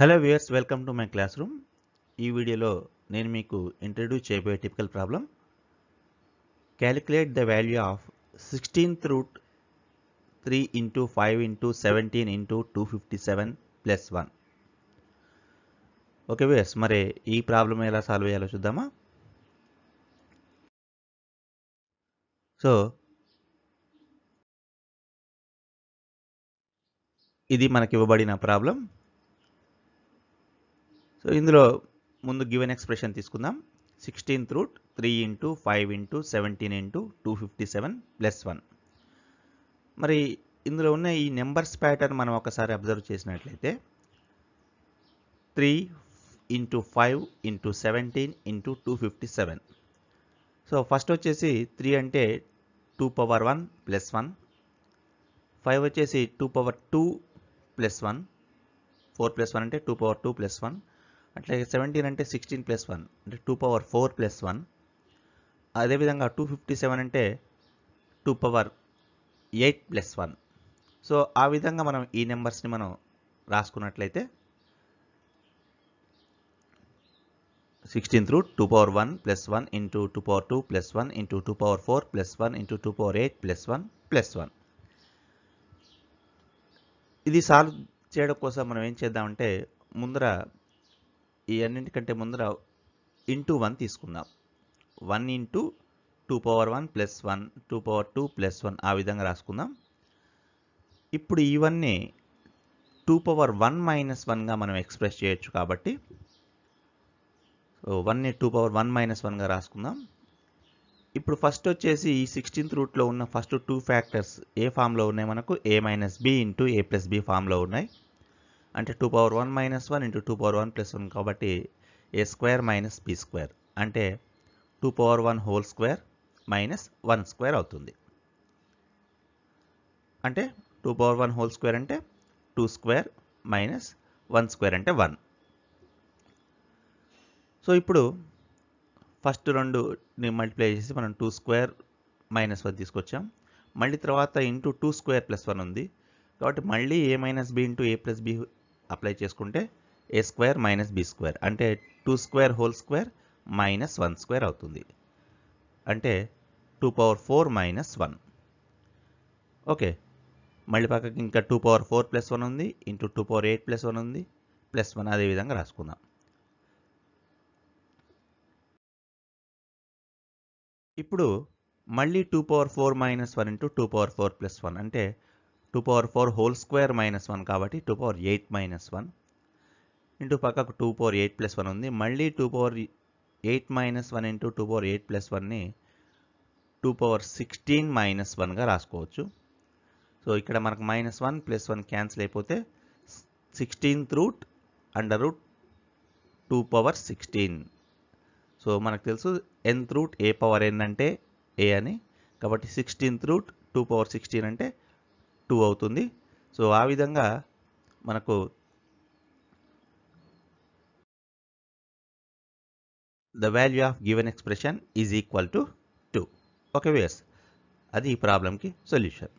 Hello viewers, welcome to my classroom. ఈ వీడియోలో నేను మీకు ఇంట్రడ్యూస్ చేయబోయే typical problem calculate the value of 16th root 3 into 5 into 17 into 257 plus 1. Okay viewers, మరి ఈ problem ఎలా సాల్వ్ చేయాలో చూద్దామా. సో ఇది మనకి ఇవ్వబడిన ప్రాబ్లం. సో ఇందులో ముందు గివెన్ ఎక్స్ప్రెషన్ తీసుకుందాం. 16th root 3 into 5 into 17 into 257 plus 1. మరి ఇందులో ఉన్న ఈ నెంబర్స్ ప్యాటర్న్ మనం ఒకసారి అబ్జర్వ్ చేసినట్లయితే 3 into 5 into 17 into 257. So first వచ్చేసి 3 అంటే 2 పవర్ 1 ప్లస్ 1, 5 వచ్చేసి 2 పవర్ 2 ప్లస్ 1, 4 ప్లస్ 1 అంటే 2 పవర్ 2 ప్లస్ 1, అట్లాగే 17 అంటే 16 ప్లస్ 1 అంటే 2 పవర్ 4 ప్లస్ 1. అదేవిధంగా 257 అంటే 2 పవర్ 8 ప్లస్ 1. సో ఆ విధంగా మనం ఈ నెంబర్స్ని మనం రాసుకున్నట్లయితే 16th root 2 power 1 plus 1 into 2 power 2 plus 1 into 2 power 4 plus 1 into 2 power 8 plus 1 plus 1. ఇది సాల్వ్ చేయడం కోసం మనం ఏం చేద్దామంటే ముందర ఈ అన్నింటికంటే ముందర ఇంటూ 1 తీసుకుందాం. 1 into 2 power 1 plus 1 2 power 2 plus 1 ఆ విధంగా రాసుకుందాం. ఇప్పుడు ఇవన్నీ 2 పవర్ 1 మైనస్ 1గా మనం ఎక్స్ప్రెస్ చేయొచ్చు కాబట్టి సో 1ని 2 పవర్ 1 మైనస్ 1గా రాసుకుందాం. ఇప్పుడు ఫస్ట్ వచ్చేసి ఈ 16th రూట్లో ఉన్న ఫస్ట్ 2 ఫ్యాక్టర్స్ ఏ ఫామ్లో ఉన్నాయి, మనకు a minus b into a plus b ఫామ్లో ఉన్నాయి. అంటే 2 power 1 minus 1 into 2 power 1 plus 1 కాబట్టి a square minus b square అంటే 2 power 1 whole square minus 1 square అవుతుంది. అంటే 2 పవర్ 1 హోల్ స్క్వేర్ అంటే 2 స్క్వేర్ మైనస్ 1 స్క్వేర్ అంటే 1. సో ఇప్పుడు ఫస్ట్ రెండుని మల్టిప్లై చేసి మనం 2 స్క్వేర్ మైనస్ 1 తీసుకొచ్చాం. మళ్ళీ తర్వాత ఇంటూ 2 స్క్వేర్ ప్లస్ 1 ఉంది కాబట్టి మళ్ళీ a minus b into a plus b apply చేసుకుంటే a square minus b square అంటే 2 square whole square minus 1 square అవుతుంది. అంటే 2 పవర్ 4 మైనస్ 1. ఓకే, మళ్ళీ పక్కకి ఇంకా 2 పవర్ 4 ప్లస్ 1 ఉంది ఇంటూ 2 పవర్ 8 ప్లస్ 1 ఉంది ప్లస్ 1 అదే విధంగా రాసుకుందాం. ఇప్పుడు మళ్ళీ 2 power 4 minus 1 into 2 power 4 plus 1 అంటే 2 పవర్ 4 హోల్ స్క్వేర్ మైనస్ 1 కాబట్టి 2 పవర్ 8 మైనస్ 1 ఇంటూ పక్కకు 2 పవర్ 8 ప్లస్ 1 ఉంది. మళ్ళీ 2 power 8 minus 1 into 2 power 8 plus 1ని 2 పవర్ 16 మైనస్ 1గా రాసుకోవచ్చు. సో ఇక్కడ మనకు మైనస్ 1 ప్లస్ 1 క్యాన్సిల్ అయిపోతే 16th root under root 2 power 16. So మనకు తెలుసు nth root a power n అంటే a అని, కాబట్టి 16th రూట్ 2 పవర్ 16 అంటే 2 అవుతుంది. సో ఆ విధంగా మనకు the value of given expression is equal to 2. Okay viewers, అది ఈ ప్రాబ్లంకి సొల్యూషన్.